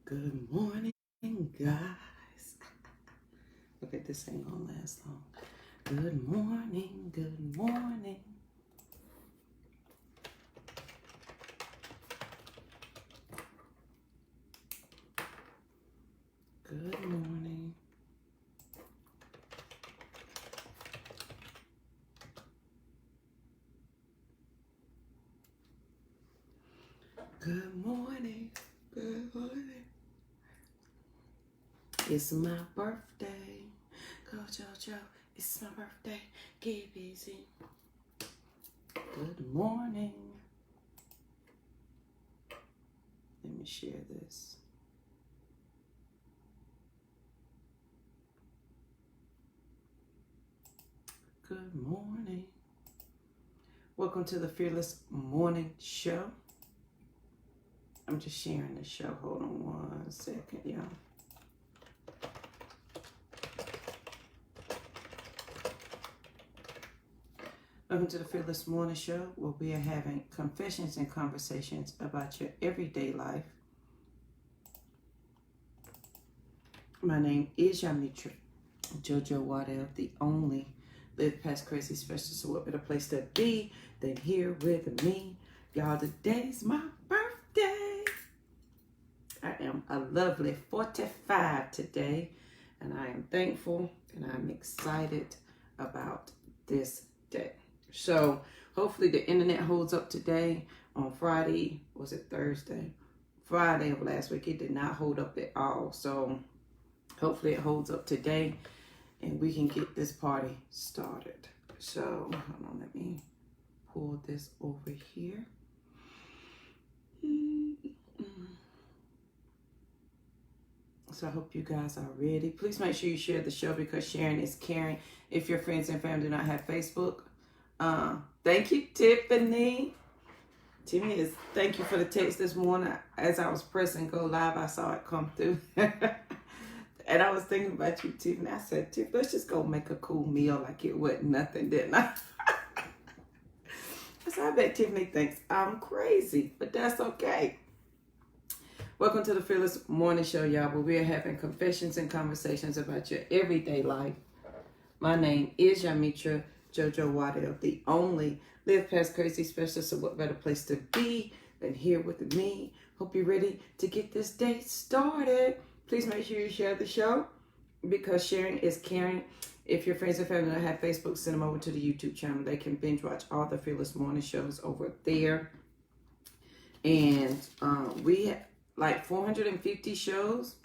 Good morning, guys. Okay, this ain't gonna last long. Good morning, good morning. Good morning. Good morning. Good morning. It's my birthday. Go, Jojo. It's my birthday. Get busy. Good morning. Let me share this. Good morning. Welcome to the Fearless Morning Show. I'm just sharing the show. Hold on one second, y'all. Welcome to the Fearless Morning Show, where we are having confessions and conversations about your everyday life. My name is Yamitra Jojo Waddell, the only Live Past Crazy Specialist. So what better place to be than here with me? Y'all, today's my birthday. I am a lovely 45 today, and I am thankful and I'm excited about this day. So hopefully the internet holds up today. On Friday, was it Thursday? Friday of last week, it did not hold up at all. So hopefully it holds up today and we can get this party started. So hold on, let me pull this over here. So I hope you guys are ready. Please make sure you share the show because sharing is caring. If your friends and family do not have Facebook, thank you, Tiffany. Thank you for the text this morning. As I was pressing go live, I saw it come through. And I was thinking about you, Tiffany. I said, Tiff, let's just go make a cool meal like it wasn't nothing, didn't I? So I bet Tiffany thinks I'm crazy, but that's okay. Welcome to the Fearless Morning Show, y'all, where we're having confessions and conversations about your everyday life. My name is Yamitra Jojo Waddell, the only Live Past Crazy Specialist. So what better place to be than here with me? Hope you're ready to get this day started. Please make sure you share the show because sharing is caring. If your friends and family don't have Facebook, send them over to the YouTube channel. They can binge watch all the Fearless Morning shows over there. And we have like 450 shows.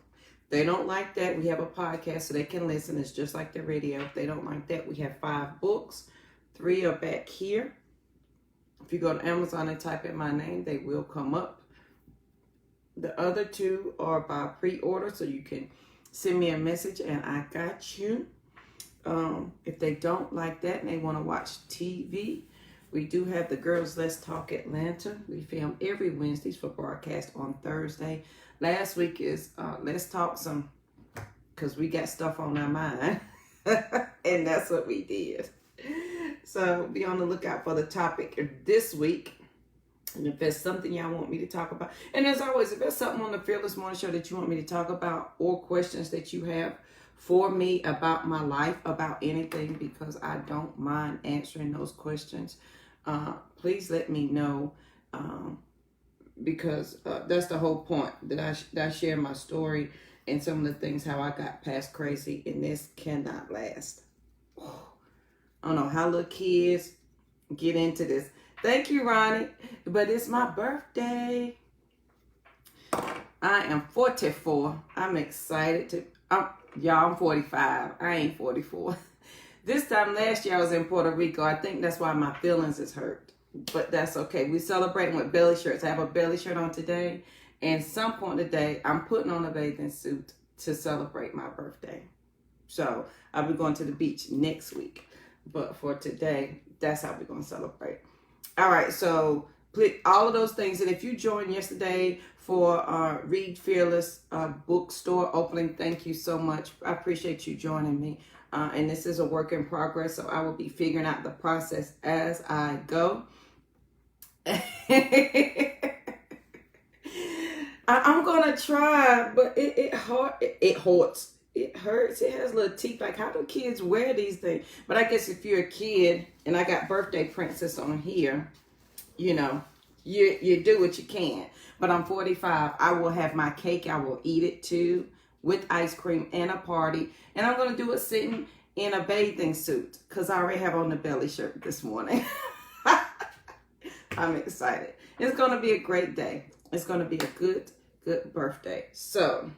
They don't like that. We have a podcast so they can listen. It's just like the radio. If they don't like that, we have 5 books. 3 are back here. If you go to Amazon and type in my name, they will come up. The other 2 are by pre-order, so you can send me a message and I got you. If they don't like that and they want to watch TV, we do have the Girls Let's Talk Atlanta. We film every Wednesdays for broadcast on Thursday. Last week is Let's Talk Some, because we got stuff on our mind. And that's what we did. So be on the lookout for the topic this week. And if there's something y'all want me to talk about, and as always, if there's something on the Fearless Morning Show that you want me to talk about or questions that you have for me about my life, about anything, because I don't mind answering those questions, please let me know, because that's the whole point, that I share my story and some of the things, how I got past crazy, and this cannot last. I don't know how little kids get into this. Thank you, Ronnie. But it's my birthday. I am 44. I'm excited y'all, I'm 45. I ain't 44. This time last year I was in Puerto Rico. I think that's why my feelings is hurt. But that's okay. We celebrating with belly shirts. I have a belly shirt on today. And some point today, I'm putting on a bathing suit to celebrate my birthday. So I'll be going to the beach next week. But for today, that's how we're going to celebrate. All right, so all of those things. And if you joined yesterday for Read Fearless bookstore opening, thank you so much. I appreciate you joining me. And this is a work in progress, so I will be figuring out the process as I go. I'm gonna try, but it hurts. It hurts. It has little teeth. Like, how do kids wear these things? But I guess if you're a kid, and I got birthday princess on here, you know, you do what you can. But I'm 45. I will have my cake. I will eat it too, with ice cream and a party. And I'm gonna do it sitting in a bathing suit because I already have on the belly shirt this morning. I'm excited. It's gonna be a great day. It's gonna be a good birthday. So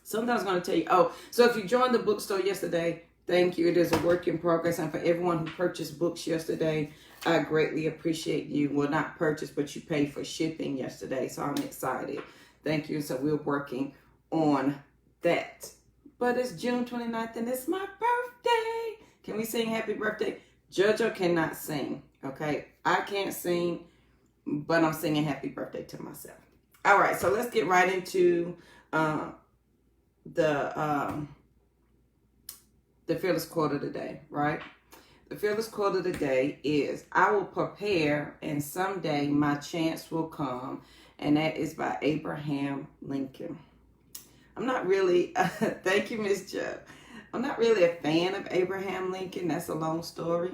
sometimes I'm going to tell you, so if you joined the bookstore yesterday, thank you. It is a work in progress. And for everyone who purchased books yesterday, I greatly appreciate you. Well, not purchased, but you paid for shipping yesterday. So I'm excited. Thank you. So we're working on that. But it's June 29th and it's my birthday. Can we sing happy birthday? Jojo cannot sing. Okay. I can't sing, but I'm singing happy birthday to myself. All right. So let's get right into the fearless quote of the day, right? The fearless quote of the day is, I will prepare and someday my chance will come. And that is by Abraham Lincoln. I'm not really, thank you, Miss Jo. I'm not really a fan of Abraham Lincoln. That's a long story.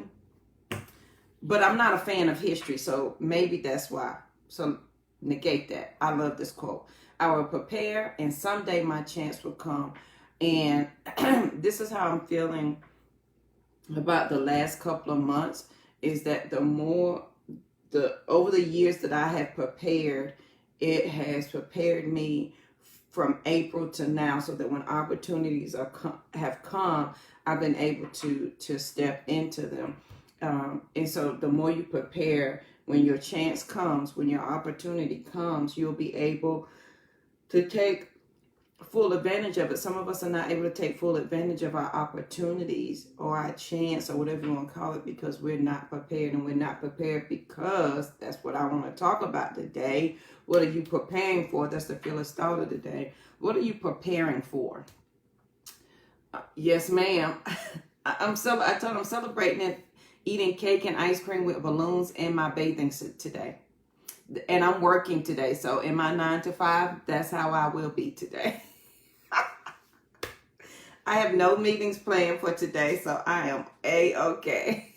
But I'm not a fan of history, so maybe that's why. So negate that. I love this quote. I will prepare and someday my chance will come. And this is how I'm feeling about the last couple of months, is that over the years that I have prepared, it has prepared me from April to now, so that when opportunities have come, I've been able to step into them. And so the more you prepare, when your chance comes, when your opportunity comes, you'll be able to take full advantage of it. Some of us are not able to take full advantage of our opportunities or our chance or whatever you want to call it, because we're not prepared. And we're not prepared because that's what I want to talk about today. What are you preparing for? That's the fearless thought of the day. What are you preparing for? Yes, ma'am. I told I'm celebrating it, eating cake and ice cream with balloons in my bathing suit today. And I'm working today, so in my 9 to 5, that's how I will be today. I have no meetings planned for today, so I am A-okay.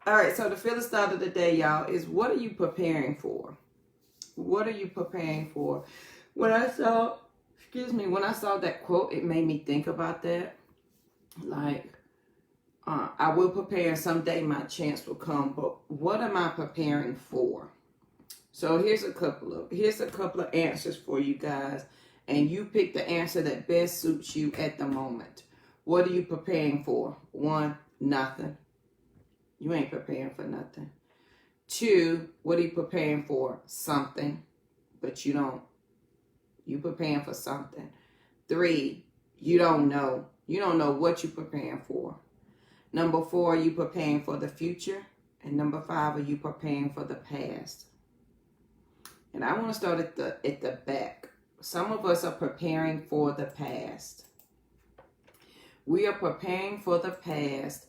All right, so the fearless thought of the day, y'all, is what are you preparing for? What are you preparing for? When I saw that quote, it made me think about that. Like, I will prepare and someday my chance will come, but what am I preparing for? So here's a couple of answers for you guys, and you pick the answer that best suits you at the moment. What are you preparing for? 1, nothing. You ain't preparing for nothing. 2, what are you preparing for? Something, but you preparing for something. 3, you don't know. You don't know what you're preparing for. Number 4, are you preparing for the future? And number 5, are you preparing for the past? And I want to start at the back. Some of us are preparing for the past. We are preparing for the past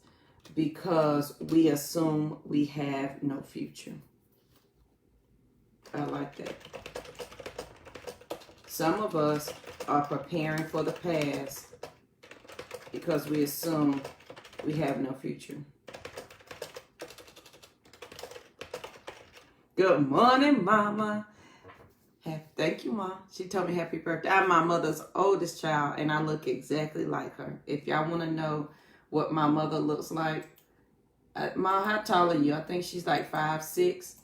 because we assume we have no future. I like that. Some of us are preparing for the past because we assume we have no future. Good morning, Mama. Thank you, Mom. She told me happy birthday. I'm my mother's oldest child, and I look exactly like her. If y'all want to know what my mother looks like, Mom, how tall are you? I think she's like 5'6".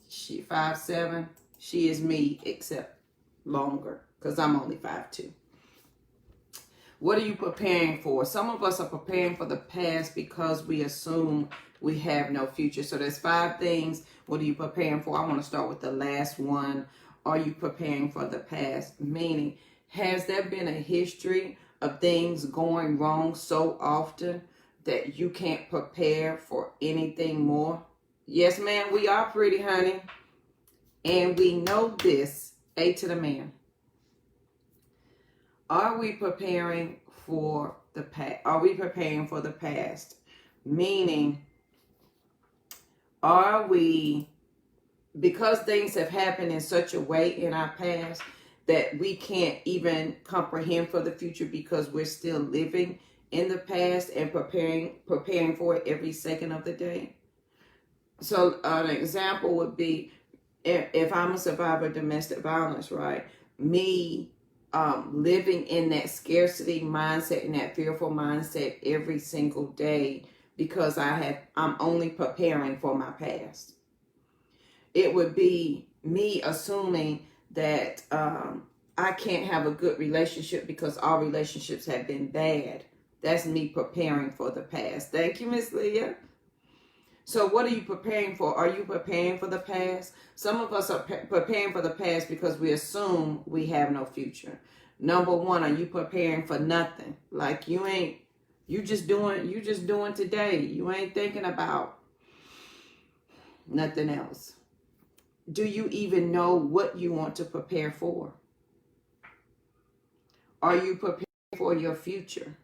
She 5'7". She is me, except longer, because I'm only 5'2". What are you preparing for? Some of us are preparing for the past because we assume we have no future. So there's 5 things. What are you preparing for? I want to start with the last one. Are you preparing for the past? Meaning, has there been a history of things going wrong so often that you can't prepare for anything more? Yes, ma'am, we are pretty, honey. And we know this. A to the man. Are we preparing for the past? Are we preparing for the past? Meaning, are we because things have happened in such a way in our past that we can't even comprehend for the future because we're still living in the past and preparing for it every second of the day. So an example would be if I'm a survivor of domestic violence, right? Me living in that scarcity mindset and that fearful mindset every single day because I'm only preparing for my past. It would be me assuming that I can't have a good relationship because all relationships have been bad. That's me preparing for the past. Thank you, Miss Leah. So what are you preparing for? Are you preparing for the past? Some of us are preparing for the past because we assume we have no future. Number one, are you preparing for nothing? Like you just doing today. You ain't thinking about nothing else. Do you even know what you want to prepare for? Are you preparing for your future?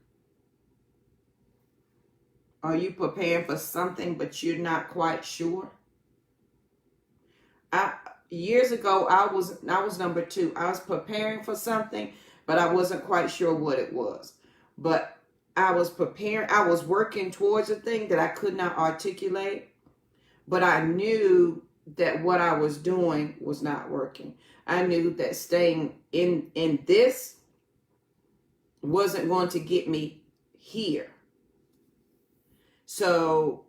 Are you preparing for something but you're not quite sure? Years ago, I was number two. I was preparing for something, but I wasn't quite sure what it was. But I was preparing. I was working towards a thing that I could not articulate, but I knew that what I was doing was not working. I knew that staying in this wasn't going to get me here. So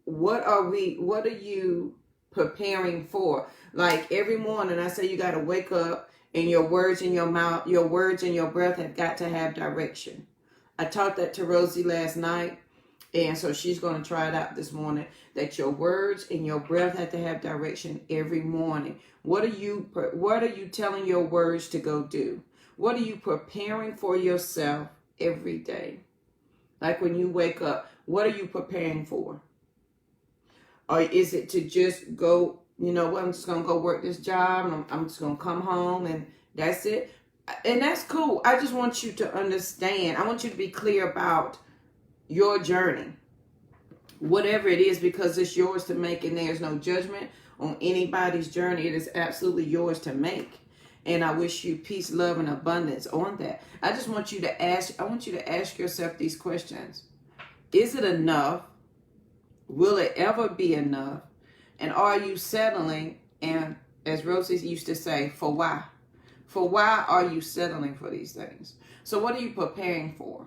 what are you preparing for? Like every morning I say you got to wake up and your words in your mouth, your words and your breath have got to have direction. I taught that to Rosie last night, and so she's going to try it out this morning, that your words and your breath have to have direction every morning. What are you telling your words to go do? What are you preparing for yourself every day? Like when you wake up, what are you preparing for? Or is it to just go, well, I'm just going to go work this job and I'm just going to come home and that's it? And that's cool. I just want you to understand. I want you to be clear about your journey. Whatever it is, because it's yours to make and there's no judgment on anybody's journey. It is absolutely yours to make. And I wish you peace, love, and abundance on that. I just want you to ask yourself these questions. Is it enough? Will it ever be enough? And are you settling? And as Rosie used to say, for why? For why are you settling for these things? So what are you preparing for?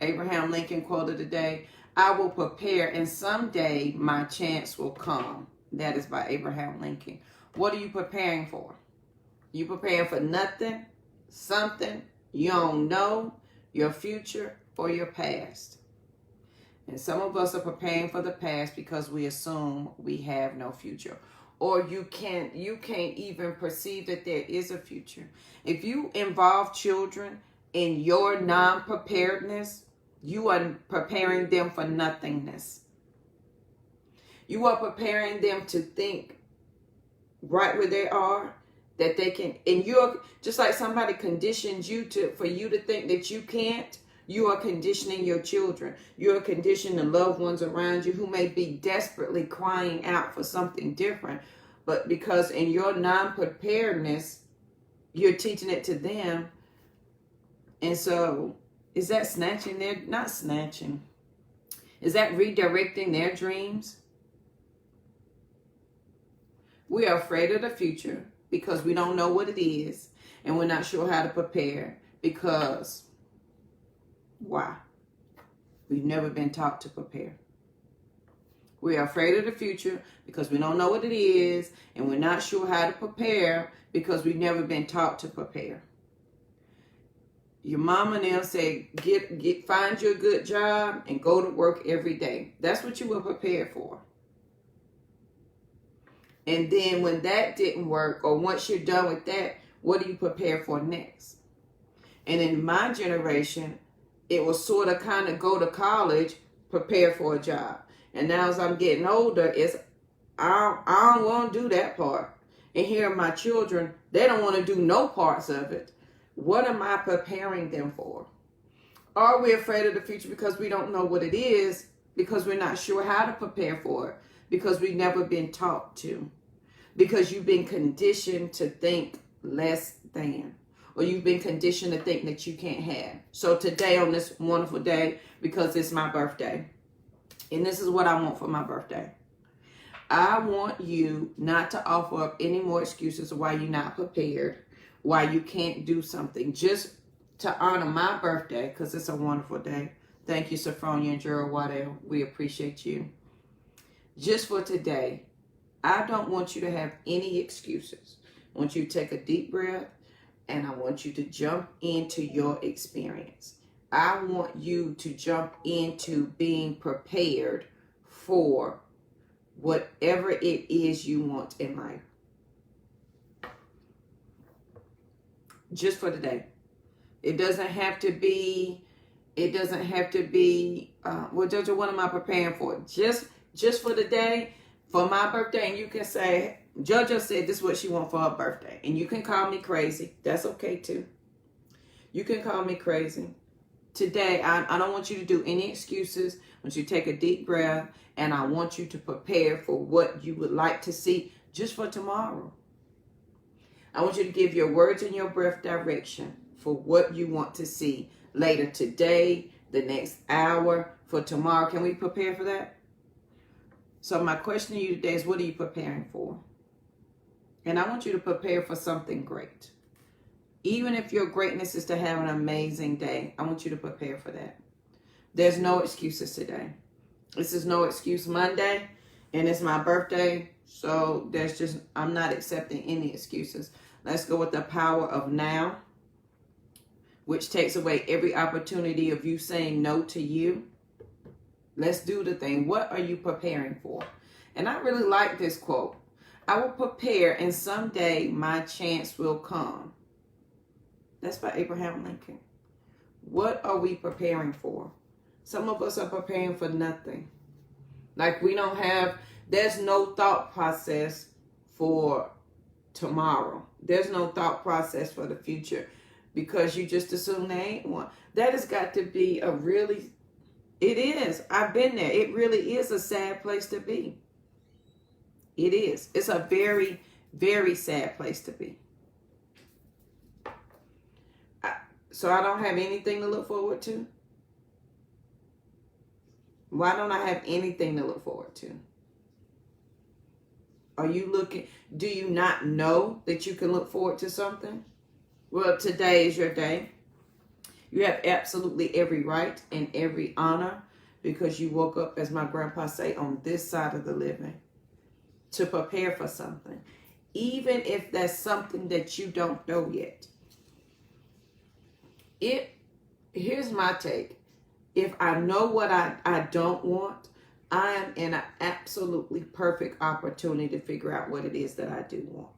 Abraham Lincoln quoted today, I will prepare and someday my chance will come. That is by Abraham Lincoln. What are you preparing for? You preparing for nothing, something, you don't know, your future or your past. And some of us are preparing for the past because we assume we have no future. Or you can't even perceive that there is a future. If you involve children in your non-preparedness, you are preparing them for nothingness. You are preparing them to think right where they are, that they can, and you're just like somebody conditions you for you to think that you can't. You are conditioning your children. You are conditioning the loved ones around you who may be desperately crying out for something different. But because in your non-preparedness, you're teaching it to them. And so is that snatching not snatching. Is that redirecting their dreams? We are afraid of the future because we don't know what it is. And we're not sure how to prepare because why? We've never been taught to prepare. We are afraid of the future because we don't know what it is, and we're not sure how to prepare because we've never been taught to prepare. Your mama and them say, find you a good job and go to work every day. That's what you were prepared for. And then when that didn't work, or once you're done with that, what do you prepare for next? And in my generation, it was sort of kind of go to college, prepare for a job. And now as I'm getting older, I don't want to do that part. And here are my children, they don't want to do no parts of it. What am I preparing them for? Are we afraid of the future because we don't know what it is, because we're not sure how to prepare for it, because we've never been taught to? because you've been conditioned to think less than, or you've been conditioned to think that you can't have. So today, on this wonderful day, because it's my birthday, and this is what I want for my birthday, I want you not to offer up any more excuses of why you're not prepared, why you can't do something. Just to honor my birthday, because it's a wonderful day. Thank you, Sophronia and Gerald Waddell. We appreciate you. Just for today, I don't want you to have any excuses. I want you to take a deep breath, and I want you to jump into your experience. I want you to jump into being prepared for whatever it is you want in life. Just for today. It doesn't have to be, well, Jojo, what am I preparing for? Just for the day, for my birthday, and you can say, JoJo said this is what she wants for her birthday. And you can call me crazy. That's okay too. You can call me crazy. Today, I don't want you to do any excuses. I want you to take a deep breath, and I want you to prepare for what you would like to see just for tomorrow. I want you to give your words and your breath direction for what you want to see later today, the next hour, for tomorrow. Can we prepare for that? So my question to you today is, what are you preparing for? And I want you to prepare for something great. Even if your greatness is to have an amazing day, I want you to prepare for that. There's no excuses today. This is no excuse Monday, and it's my birthday. So I'm not accepting any excuses. Let's go with the power of now, which takes away every opportunity of you saying no to you. Let's do the thing. What are you preparing for? And I really like this quote. I will prepare, and someday my chance will come. That's by Abraham Lincoln. What are we preparing for? Some of us are preparing for nothing. Like there's no thought process for tomorrow. There's no thought process for the future because you just assume there ain't one. That has got to be it is. I've been there. It really is a sad place to be. It is. It's a very, very sad place to be. So I don't have anything to look forward to? Why don't I have anything to look forward to? Do you not know that you can look forward to something? Well, today is your day. You have absolutely every right and every honor because you woke up, as my grandpa say, on this side of the living to prepare for something. Even if that's something that you don't know yet. Here's my take. If I know what I don't want, I am in an absolutely perfect opportunity to figure out what it is that I do want.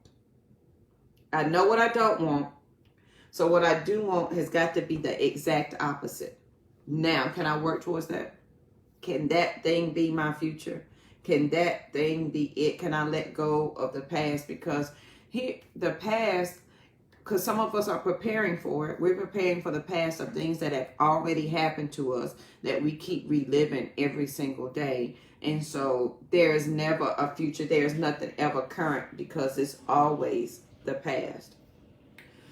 I know what I don't want. So what I do want has got to be the exact opposite. Now, can I work towards that? Can that thing be my future? Can that thing be it? Can I let go of the past? Because the past, because some of us are preparing for it. We're preparing for the past of things that have already happened to us that we keep reliving every single day. And so there is never a future. There is nothing ever current because it's always the past.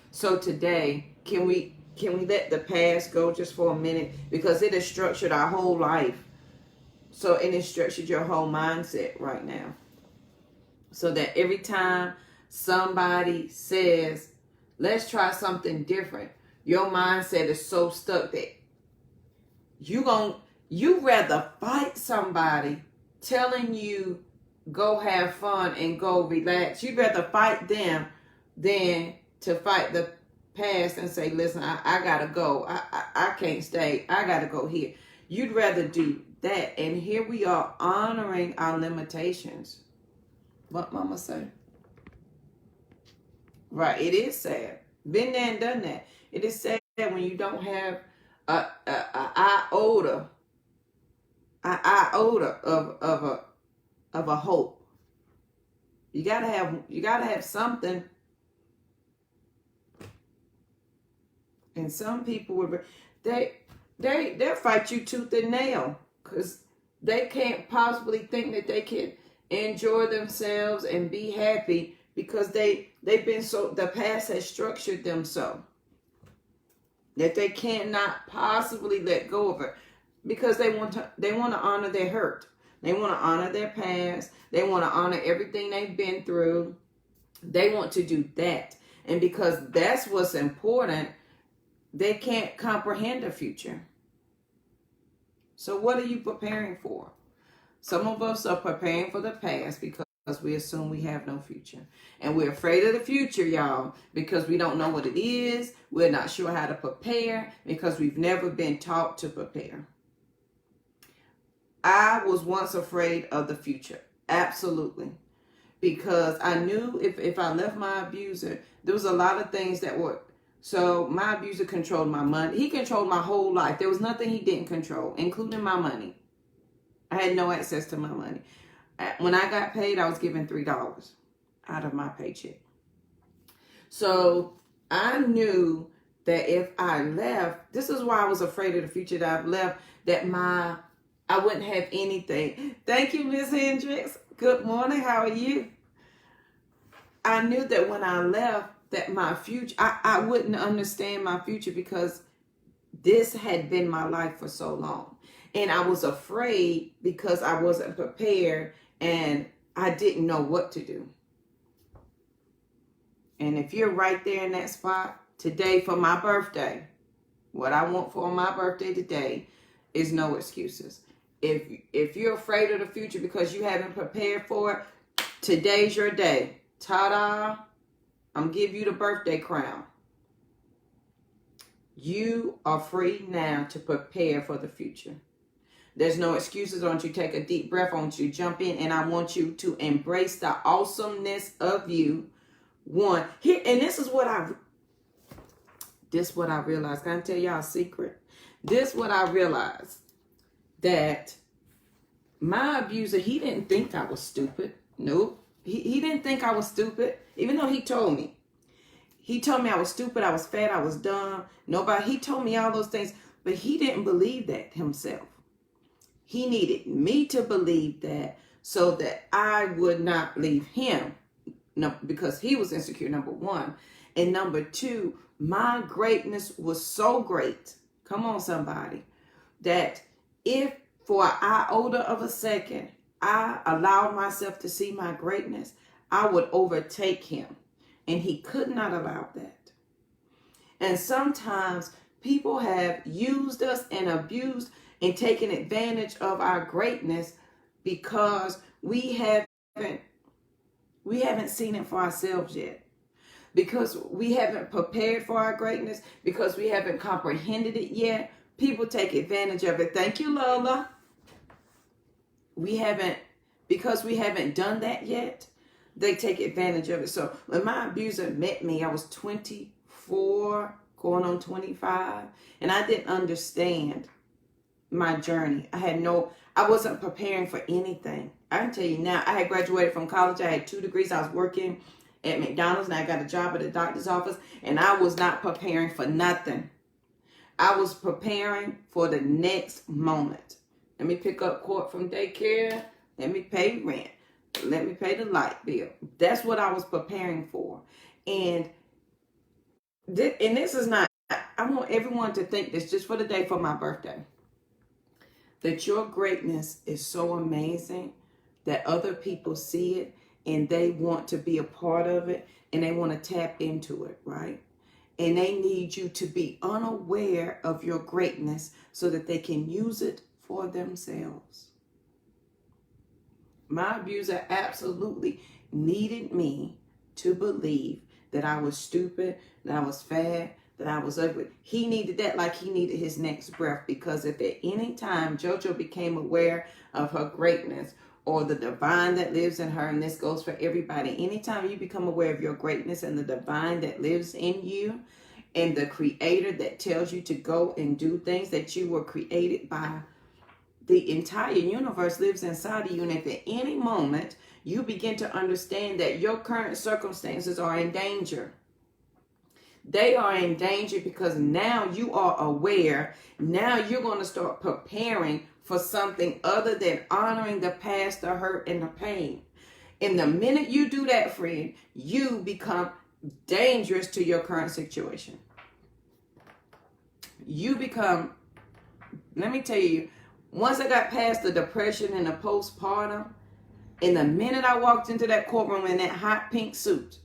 So today, can we let the past go just for a minute? Because it has structured our whole life. So it has structured your whole mindset right now. So that every time somebody says, let's try something different, your mindset is so stuck that you rather fight somebody telling you go have fun and go relax. You'd rather fight them than to fight the past and say, listen, I gotta go. I can't stay. I gotta go here. You'd rather do that. And here we are honoring our limitations. What mama say? Right. It is sad. Been there and done that. It is sad when you don't have a iota of a hope. You gotta have something. And some people would they'll fight you tooth and nail because they can't possibly think that they can enjoy themselves and be happy because they've been so, the past has structured them so that they cannot possibly let go of it, because they want to honor their hurt. They want to honor their past. They want to honor everything they've been through. They want to do that. And because that's what's important, they can't comprehend the future. So what are you preparing for? Some of us are preparing for the past because we assume we have no future. And we're afraid of the future, y'all, because we don't know what it is. We're not sure how to prepare because we've never been taught to prepare. I was once afraid of the future. Absolutely. Because I knew if I left my abuser, there was a lot of things that were... So my abuser controlled my money. He controlled my whole life. There was nothing he didn't control, including my money. I had no access to my money. When I got paid, I was given $3 out of my paycheck. So I knew that if I left, this is why I was afraid of the future, that I've left, that I wouldn't have anything. Thank you, Miss Hendricks. Good morning. How are you? I knew that when I left, that my future, I wouldn't understand my future because this had been my life for so long. And I was afraid because I wasn't prepared and I didn't know what to do. And if you're right there in that spot today for my birthday, what I want for my birthday today is no excuses. If you're afraid of the future because you haven't prepared for it, today's your day. Ta-da! I'm giving you the birthday crown. You are free now to prepare for the future. There's no excuses. I want you to take a deep breath. I want you to jump in, and I want you to embrace the awesomeness of you. One here, and this is what I realized. Can I tell y'all a secret? This is what I realized, that my abuser, he didn't think I was stupid. Nope. He didn't think I was stupid, even though he told me. He told me I was stupid, I was fat, I was dumb. He told me all those things, but he didn't believe that himself. He needed me to believe that so that I would not leave him. No, because he was insecure, number one. And number two, my greatness was so great. Come on, somebody. That if for an iota of a second, I allowed myself to see my greatness, I would overtake him. And he could not allow that. And sometimes people have used us and abused and taken advantage of our greatness because we haven't seen it for ourselves yet. Because we haven't prepared for our greatness, because we haven't comprehended it yet, people take advantage of it. Thank you, Lola. Because we haven't done that yet, they take advantage of it. So when my abuser met me, I was 24, going on 25, and I didn't understand my journey. I wasn't preparing for anything. I can tell you now, I had graduated from college. I had 2 degrees. I was working at McDonald's, and I got a job at a doctor's office, and I was not preparing for nothing. I was preparing for the next moment. Let me pick up Court from daycare. Let me pay rent. Let me pay the light bill. That's what I was preparing for. And this is not, I want everyone to think this just for the day for my birthday, that your greatness is so amazing that other people see it and they want to be a part of it and they want to tap into it, right? And they need you to be unaware of your greatness so that they can use it for themselves. My abuser absolutely needed me to believe that I was stupid, that I was fat, that I was ugly. He needed that like he needed his next breath, because if at any time JoJo became aware of her greatness or the divine that lives in her, and this goes for everybody, anytime you become aware of your greatness and the divine that lives in you and the creator that tells you to go and do things that you were created by, the entire universe lives inside of you. And if at any moment you begin to understand that your current circumstances are in danger, They are in danger because now you are aware. Now you're going to start preparing for something other than honoring the past, the hurt, and the pain. And the minute you do that, friend, you become dangerous to your current situation. You become, let me tell you, once I got past the depression and the postpartum, and the minute I walked into that courtroom in that hot pink suit,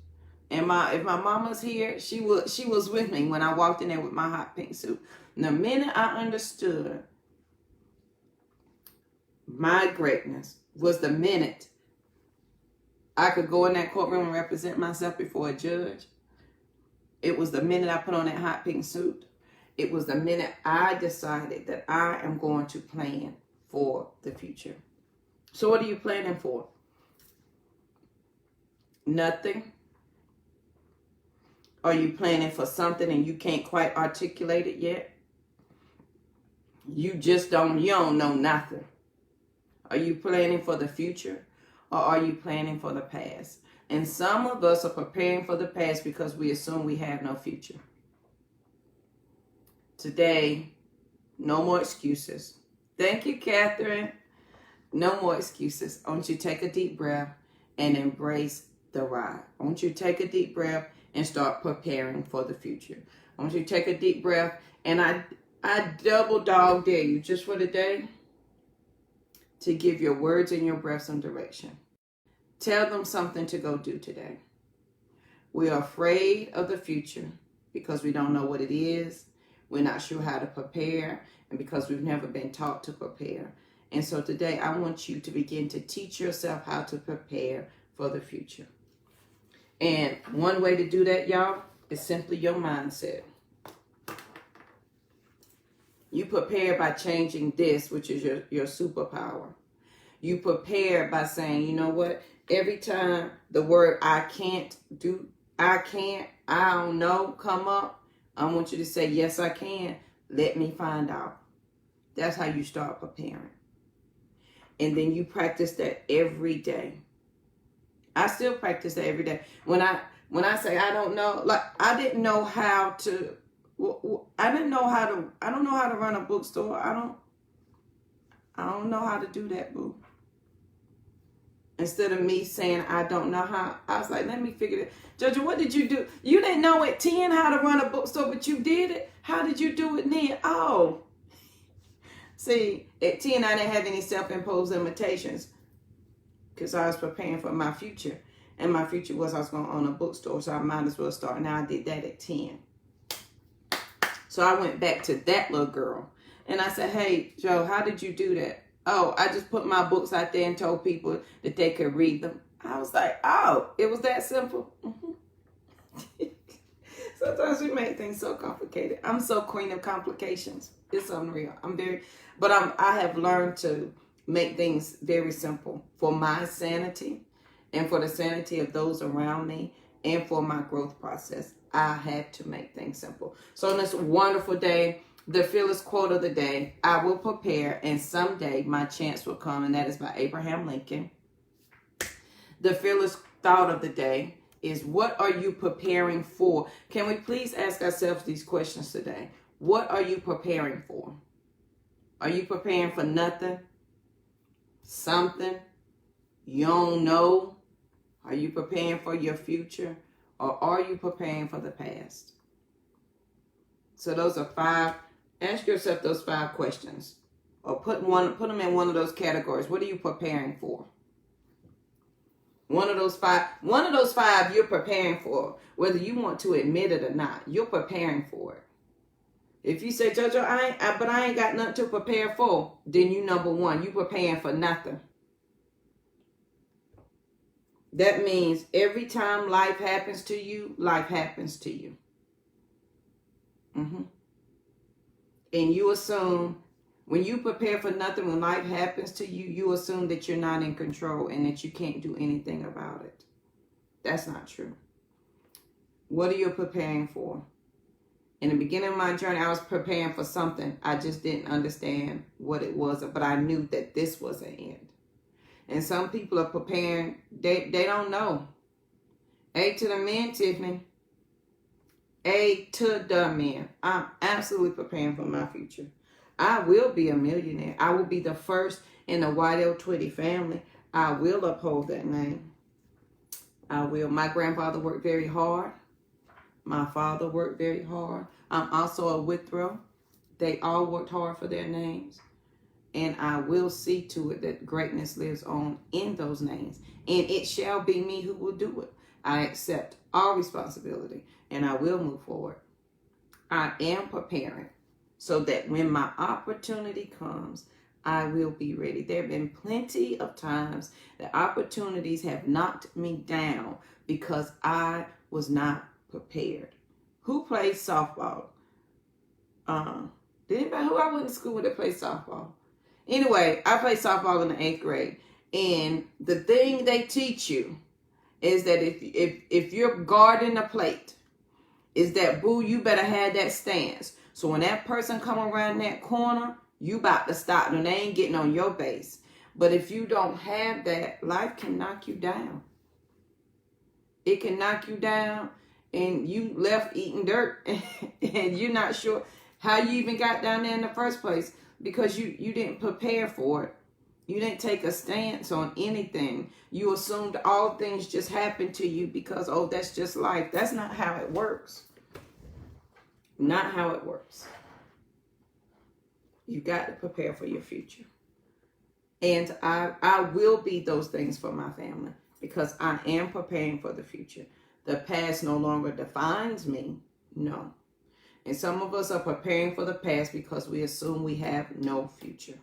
and if my mama's here, she was with me when I walked in there with my hot pink suit. And the minute I understood my greatness was the minute I could go in that courtroom and represent myself before a judge. It was the minute I put on that hot pink suit. It was the minute I decided that I am going to plan for the future. So what are you planning for? Nothing. Are you planning for something and you can't quite articulate it yet? You don't know nothing. Are you planning for the future or are you planning for the past? And some of us are preparing for the past because we assume we have no future. Today, no more excuses. Thank you, Catherine. No more excuses. I want you to take a deep breath and embrace the ride. I want you to take a deep breath and start preparing for the future. I want you to take a deep breath, and I double dog dare you just for the day to give your words and your breath some direction. Tell them something to go do today. We are afraid of the future because we don't know what it is. We're not sure how to prepare, and because we've never been taught to prepare. And so today I want you to begin to teach yourself how to prepare for the future. And one way to do that, y'all, is simply your mindset. You prepare by changing this, which is your superpower. You prepare by saying, you know what? Every time the word I can't, I don't know, come up, I want you to say, yes, I can. Let me find out. That's how you start preparing. And then you practice that every day. I still practice that every day. When I say I don't know, like I don't know how to run a bookstore. I don't know how to do that, boo. Instead of me saying I don't know how, I was like, let me figure it. Jojo, what did you do? You didn't know at 10 how to run a bookstore, but you did it. How did you do it then? Oh. See, at 10 I didn't have any self-imposed limitations because I was preparing for my future. And my future was I was going to own a bookstore, so I might as well start now. I did that at 10. So I went back to that little girl. And I said, hey, Joe, how did you do that? Oh, I just put my books out there and told people that they could read them. I was like, oh, it was that simple. Sometimes we make things so complicated. I'm so queen of complications. It's unreal. I have learned to make things very simple for my sanity and for the sanity of those around me and for my growth process. I had to make things simple. So on this wonderful day, the fearless quote of the day, I will prepare and someday my chance will come, and that is by Abraham Lincoln. The fearless thought of the day is, what are you preparing for? Can we please ask ourselves these questions today? What are you preparing for? Are you preparing for nothing? Something? You don't know? Are you preparing for your future? Or are you preparing for the past? So those are 5. Ask yourself those 5 questions. Or put them in one of those categories. What are you preparing for? One of those five you're preparing for, whether you want to admit it or not. You're preparing for it. If you say, Jojo, I ain't got nothing to prepare for, then you number 1, you preparing for nothing. That means every time life happens to you, life happens to you. And you assume, when you prepare for nothing, when life happens to you, you assume that you're not in control and that you can't do anything about it. That's not true. What are you preparing for? In the beginning of my journey, I was preparing for something. I just didn't understand what it was, but I knew that this was an end. And some people are preparing, they don't know. A to the men, Tiffany. A to the man. I'm absolutely preparing for my future. I will be a millionaire. I will be the first in the White Twitty family. I will uphold that name. I will. My grandfather worked very hard. My father worked very hard. I'm also a Withrow. They all worked hard for their names. And I will see to it that greatness lives on in those names. And it shall be me who will do it. I accept all responsibility and I will move forward. I am preparing so that when my opportunity comes, I will be ready. There have been plenty of times that opportunities have knocked me down because I was not prepared. Who plays softball? Did anybody who I went to school with that played softball? Anyway, I played softball in the 8th grade. And the thing they teach you is that if you're guarding the plate, is that, boo, you better have that stance. So when that person come around that corner, you about to stop them. They ain't getting on your base. But if you don't have that, life can knock you down. It can knock you down and you left eating dirt and you're not sure how you even got down there in the first place because you didn't prepare for it. You didn't take a stance on anything. You assumed all things just happened to you because, oh, that's just life. That's not how it works. Not how it works. You got to prepare for your future. And I will be those things for my family because I am preparing for the future. The past no longer defines me. No. And some of us are preparing for the past because we assume we have no future.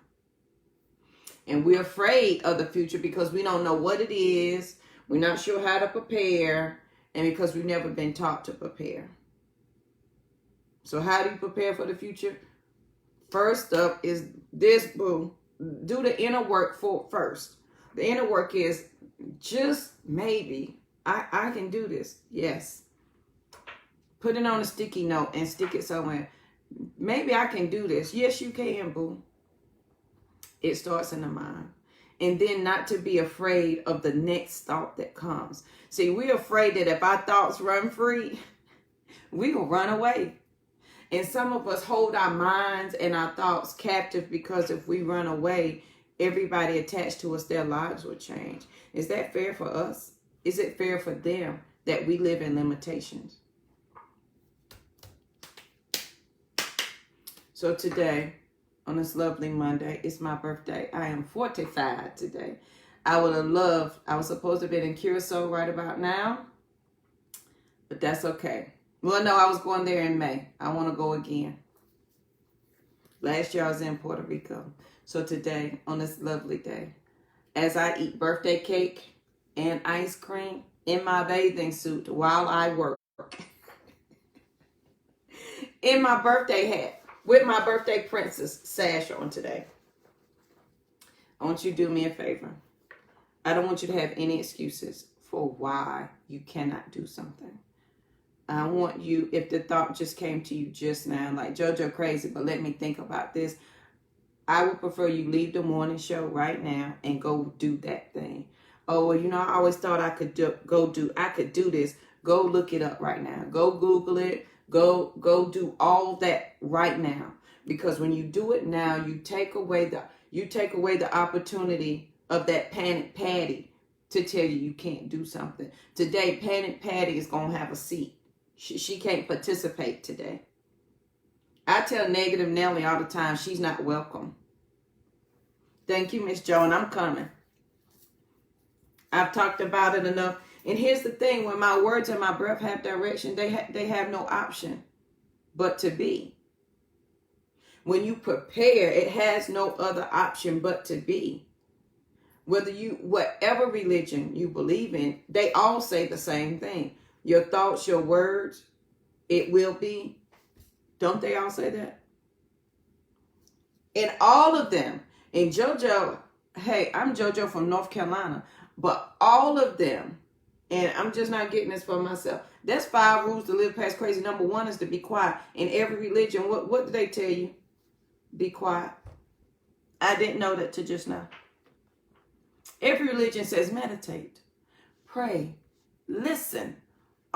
And we're afraid of the future because we don't know what it is. We're not sure how to prepare. And because we've never been taught to prepare. So how do you prepare for the future? First up is this, boo. Do the inner work first. The inner work is just maybe I can do this. Yes. Put it on a sticky note and stick it somewhere. Maybe I can do this. Yes, you can, boo. It starts in the mind. And then not to be afraid of the next thought that comes. See, we're afraid that if our thoughts run free, we will run away. And some of us hold our minds and our thoughts captive because if we run away, everybody attached to us, their lives will change. Is that fair for us? Is it fair for them that we live in limitations? So today, on this lovely Monday, it's my birthday. I am 45 today. I would have loved, I was supposed to have been in Curacao right about now, but that's okay. Well, no, I was going there in May. I want to go again. Last year I was in Puerto Rico. So today, on this lovely day, as I eat birthday cake and ice cream in my bathing suit while I work, in my birthday hat, with my birthday princess sash on today, I want you to do me a favor. I don't want you to have any excuses for why you cannot do something. I want you, if the thought just came to you just now, like JoJo crazy, but let me think about this. I would prefer you leave the morning show right now and go do that thing. Oh, well, you know, I always thought I could do this. Go look it up right now. Go Google it. Go do all that right now. Because when you do it now, you take away the opportunity of that Panic Patty to tell you can't do something. Today, Panic Patty is going to have a seat. She can't participate today. I tell Negative Nelly all the time, she's not welcome. Thank you, Miss Joan. I'm coming. I've talked about it enough. And here's the thing, when my words and my breath have direction, they have no option but to be. When you prepare, it has no other option but to be. Whatever religion you believe in, they all say the same thing. Your thoughts, your words, it will be. Don't they all say that? And all of them, and JoJo, hey, I'm JoJo from North Carolina, but all of them, and I'm just not getting this for myself. That's 5 rules to live past crazy. Number 1 is to be quiet. In every religion, what do they tell you? Be quiet. I didn't know that till just now. Every religion says meditate, pray, listen.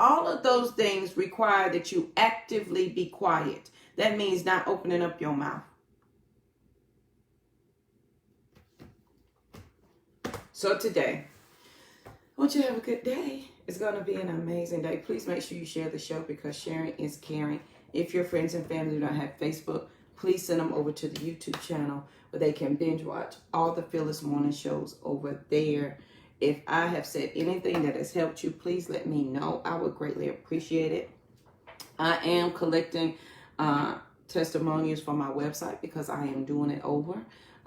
All of those things require that you actively be quiet. That means not opening up your mouth. So today, I want you to have a good day. It's going to be an amazing day. Please make sure you share the show because sharing is caring. If your friends and family do not have Facebook, please send them over to the YouTube channel where they can binge watch all the Fearless Morning shows over there. If I have said anything that has helped you, please let me know. I would greatly appreciate it. I am collecting testimonials from my website because I am doing it over.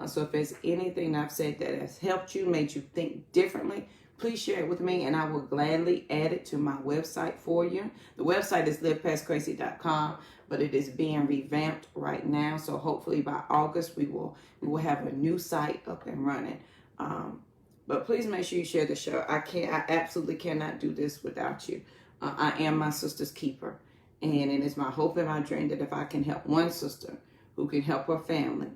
So if there's anything I've said that has helped you, made you think differently, please share it with me and I will gladly add it to my website for you. The website is livepastcrazy.com, but it is being revamped right now. So hopefully by August we will have a new site up and running. But please make sure you share the show. I absolutely cannot do this without you. I am my sister's keeper. And it is my hope and my dream that if I can help one sister who can help her family,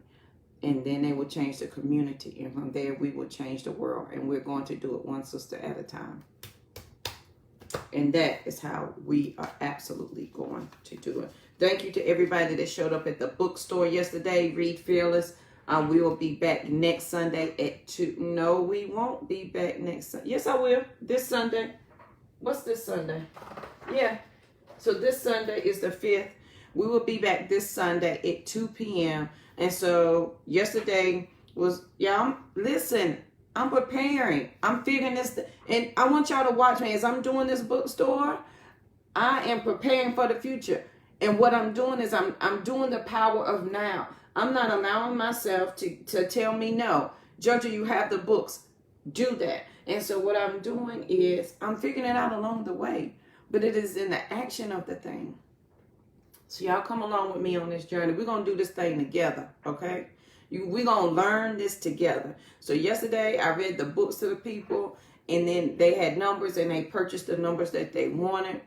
and then they will change the community. And from there, we will change the world. And we're going to do it one sister at a time. And that is how we are absolutely going to do it. Thank you to everybody that showed up at the bookstore yesterday. Read Fearless. We will be back next Sunday at 2. No, we won't be back next Sunday. Yes, I will. This Sunday. What's this Sunday? Yeah. So this Sunday is the 5th. We will be back this Sunday at 2 p.m. And so yesterday was, listen, I'm preparing. I'm figuring this. And I want y'all to watch me as I'm doing this bookstore. I am preparing for the future. And what I'm doing is I'm doing the power of now. I'm not allowing myself to tell me no. Georgia, you have the books. Do that. And so what I'm doing is I'm figuring it out along the way. But it is in the action of the thing. So y'all come along with me on this journey. We're going to do this thing together, okay? We're going to learn this together. So yesterday I read the books to the people and then they had numbers and they purchased the numbers that they wanted.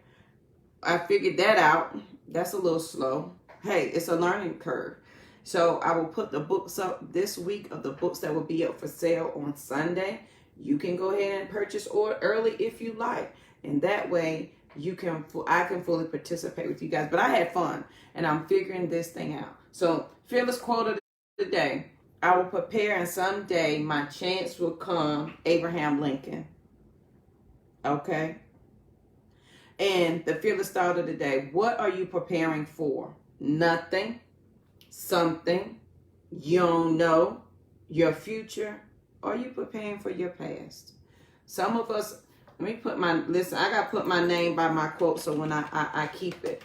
I figured that out. That's a little slow. Hey, it's a learning curve. So I will put the books up this week of the books that will be up for sale on Sunday. You can go ahead and purchase or early if you like. And that way I can fully participate with you guys. But I had fun and I'm figuring this thing out. So Fearless quote of the day. I will prepare and someday my chance will come. Abraham Lincoln. Okay. And the Fearless thought of the day. What are you preparing for? Nothing. Something. You don't know. Your future. Or are you preparing for your past? Some of us, let me put listen, I got to put my name by my quote so when I keep it.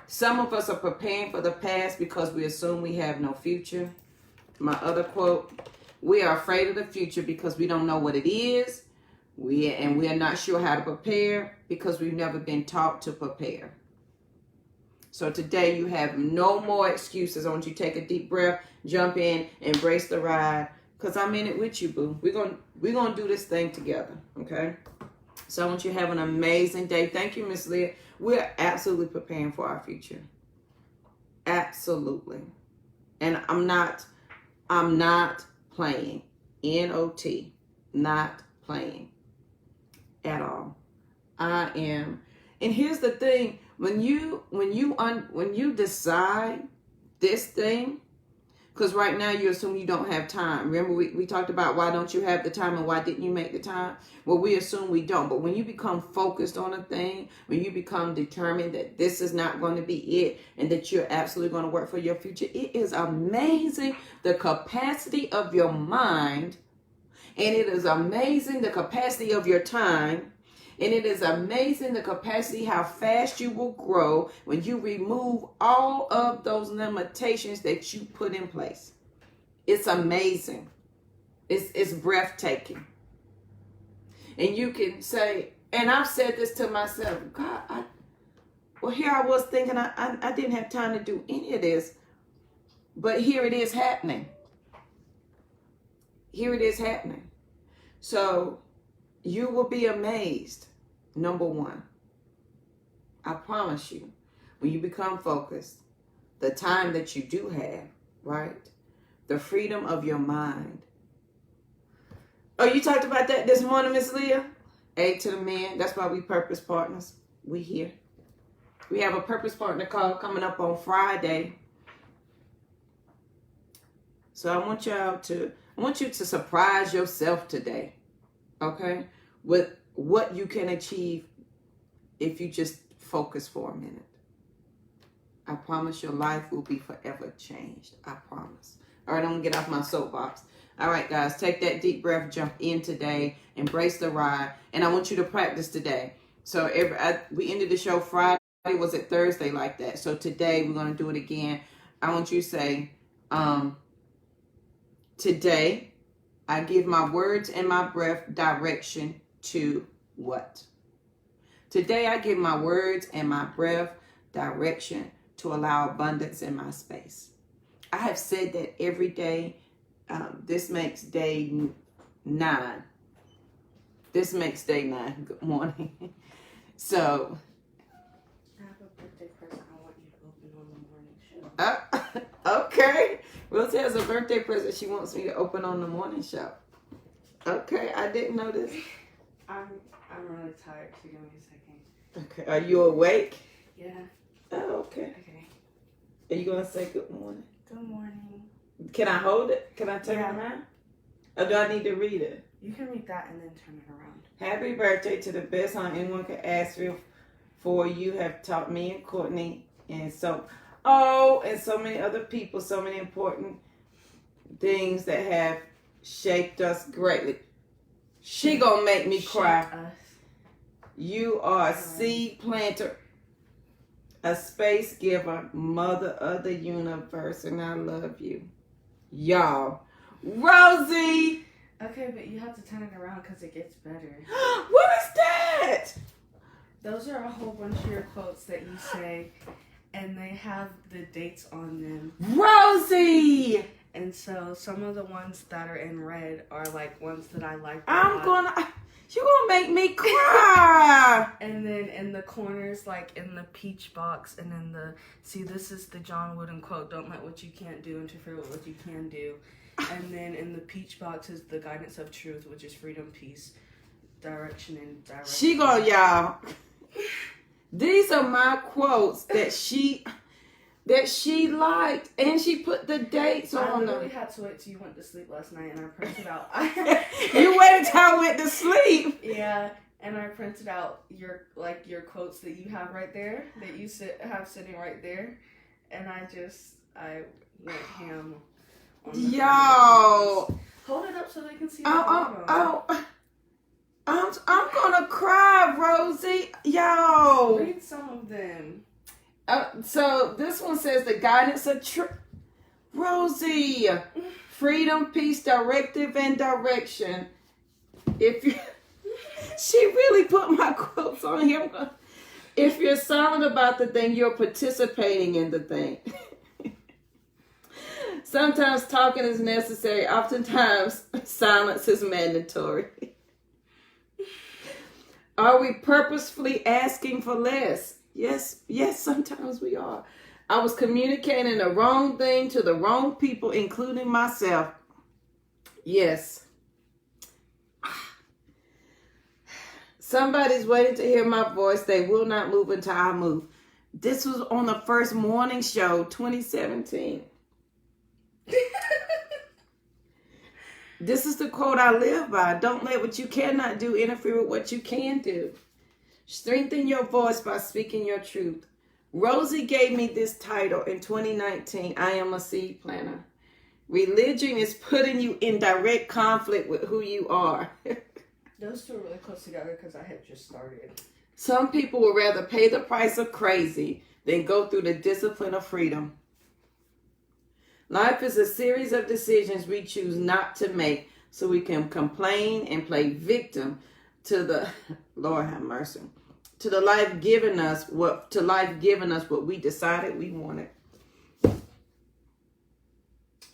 Some of us are preparing for the past because we assume we have no future. My other quote, we are afraid of the future because we don't know what it is. We are not sure how to prepare because we've never been taught to prepare. So today you have no more excuses. I want you to take a deep breath, jump in, embrace the ride because I'm in it with you, boo. We're gonna do this thing together, okay? So I want you to have an amazing day. Thank you, Miss Leah. We're absolutely preparing for our future. Absolutely. And I'm not playing. N-O-T. Not playing. At all. I am. And here's the thing. When you decide this thing, because right now you assume you don't have time. Remember we talked about why don't you have the time and why didn't you make the time? Well, we assume we don't. But when you become focused on a thing, when you become determined that this is not going to be it and that you're absolutely going to work for your future, it is amazing the capacity of your mind, and it is amazing the capacity of your time, and it is amazing the capacity how fast you will grow when you remove all of those limitations that you put in place. It's amazing. It's breathtaking. And you can say, and I've said this to myself, God, here I was thinking I didn't have time to do any of this, but here it is happening. Here it is happening. So you will be amazed. Number one, I promise you, when you become focused, the time that you do have, right? The freedom of your mind. Oh, you talked about that this morning, Miss Leah? A to the man. That's why we purpose partners. we here. We have a Purpose Partner call coming up on Friday. So I want you to surprise yourself today, okay? With what you can achieve if you just focus for a minute. I promise your life will be forever changed. I promise. All right, I'm going to get off my soapbox. All right, guys, take that deep breath, jump in today, embrace the ride, and I want you to practice today. So we ended the show Friday. Was it Thursday like that? So today we're going to do it again. I want you to say, today I give my words and my breath direction to what? Today I give my words and my breath direction to allow abundance in my space. I have said that every day. This makes day 9. This makes day 9. Good morning. So, I have a birthday present I want you to open on the morning show. Okay. Rosie has a birthday present she wants me to open on the morning show. Okay, I didn't know this. I'm really tired, so give me a second. Okay, are you awake? Yeah. Oh, okay. Okay. Are you going to say good morning? Good morning. Can I hold it? Can I turn it around? Or do I need to read it? You can read that and then turn it around. Happy birthday to the best honey anyone could ask for. You have taught me and Courtney and so many other people, so many important things that have shaped us greatly. She gonna make me cry. You are a seed planter, a space giver, mother of the universe, and I love you. Y'all. Rosie! Okay, but you have to turn it around because it gets better. What is that? Those are a whole bunch of your quotes that you say, and they have the dates on them. Rosie! And so some of the ones that are in red are like ones that I like. You're gonna make me cry. And then in the corners, like in the peach box, and in this is the John Wooden quote, don't let what you can't do interfere with what you can do. And then in the peach box is the guidance of truth, which is freedom, peace, direction, and direction. She go, y'all. These are my quotes that she liked, and she put the dates on them. I literally had to wait till you went to sleep last night, and I printed out. You waited till I went to sleep. Yeah, and I printed out your quotes that you have right there, that you have sitting right there, and I went ham. On the Yo, hold it up so they can see. I'm gonna cry, Rosie. Yo, read some of them. So this one says the guidance of Rosie, freedom, peace, directive, and direction. She really put my quotes on here. If you're silent about the thing, you're participating in the thing. Sometimes talking is necessary. Oftentimes, silence is mandatory. Are we purposefully asking for less? Yes, sometimes we are. I was communicating the wrong thing to the wrong people, including myself. Yes. Somebody's waiting to hear my voice. They will not move until I move. This was on the first morning show, 2017. This is the quote I live by. Don't let what you cannot do interfere with what you can do. Strengthen your voice by speaking your truth. Rosie gave me this title in 2019. I am a seed planter. Religion is putting you in direct conflict with who you are. Those two are really close together because I had just started. Some people would rather pay the price of crazy than go through the discipline of freedom. Life is a series of decisions we choose not to make so we can complain and play victim to the Lord have mercy. To life giving us what we decided we wanted.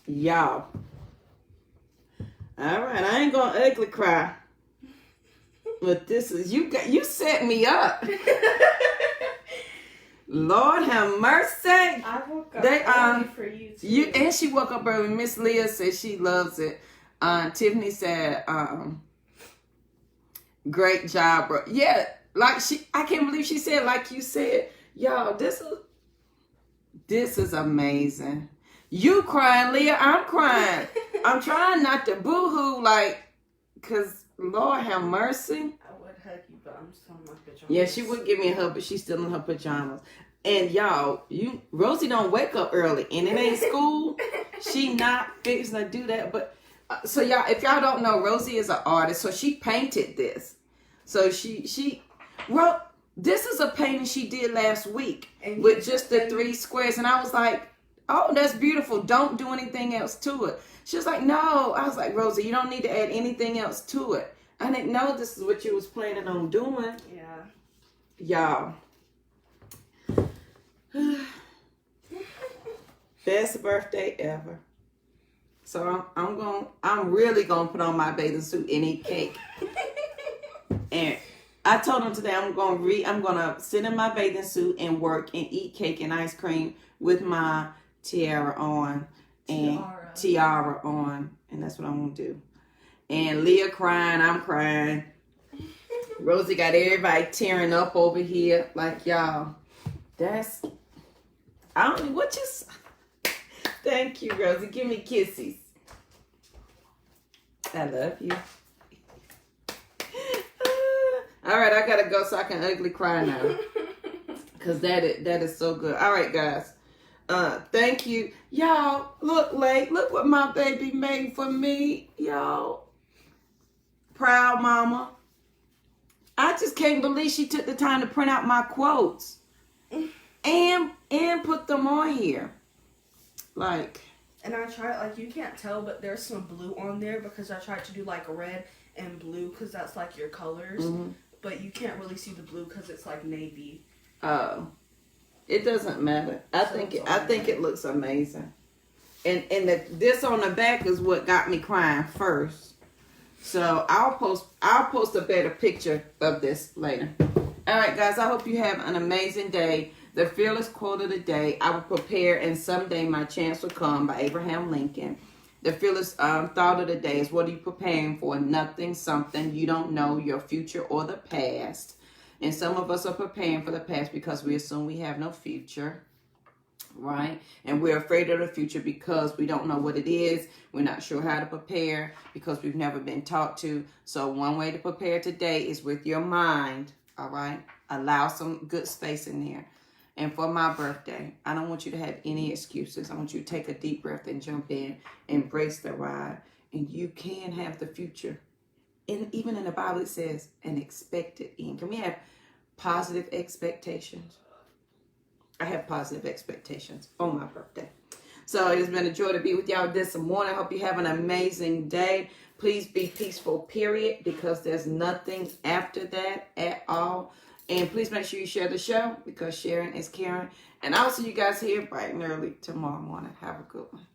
Y'all. All right, I ain't gonna ugly cry. But this is you set me up. Lord have mercy. I woke up early for you too. And she woke up early. Miss Leah said she loves it. Tiffany said, great job, bro. Yeah, I can't believe she said, like you said, y'all, this is amazing. You crying, Leah, I'm crying. I'm trying not to boo-hoo, like, because Lord have mercy. I would hug you, but I'm still in my pajamas. Yeah, she would give me a hug, but she's still in her pajamas. And y'all, Rosie don't wake up early, and it ain't school. She not fixing to do that. But so y'all, if y'all don't know, Rosie is an artist, so she painted this. So well, this is a painting she did last week with just the 3 squares, and I was like, oh, that's beautiful. Don't do anything else to it. She was like, no. I was like, Rosie, you don't need to add anything else to it. I didn't know this is what you was planning on doing. Yeah. Y'all. Best birthday ever. So I'm really gonna put on my bathing suit and eat cake. And I told him today I'm gonna sit in my bathing suit and work and eat cake and ice cream with my tiara on and tiara on, and that's what I'm gonna do. And Leah crying, I'm crying. Rosie got everybody tearing up over here, like y'all. I don't know what you. Thank you, Rosie. Give me kisses. I love you. All right, I gotta go so I can ugly cry now, cause that is so good. All right, guys. Thank you, y'all. Look what my baby made for me, y'all. Proud mama. I just can't believe she took the time to print out my quotes and put them on here. Like. And I tried, like, you can't tell, but there's some blue on there because I tried to do like red and blue because that's like your colors. Mm-hmm. But you can't really see the blue because it's like navy. Oh. It doesn't matter. I think it looks amazing. And this on the back is what got me crying first. So I'll post a better picture of this later. All right, guys, I hope you have an amazing day. The fearless quote of the day: I will prepare and someday my chance will come, by Abraham Lincoln. The fearless thought of the day is: what are you preparing for? Nothing, something. You don't know your future or the past. And some of us are preparing for the past because we assume we have no future, right? And we're afraid of the future because we don't know what it is. We're not sure how to prepare because we've never been taught to. So one way to prepare today is with your mind, all right? Allow some good space in there. And for my birthday, I don't want you to have any excuses. I want you to take a deep breath and jump in, embrace the ride, and you can have the future. And even in the Bible, it says an expected end. Can we have positive expectations? I have positive expectations on my birthday. So it has been a joy to be with y'all this morning. I hope you have an amazing day. Please be peaceful, period, because there's nothing after that at all. And please make sure you share the show because sharing is caring. And I'll see you guys here bright and early tomorrow morning. Have a good one.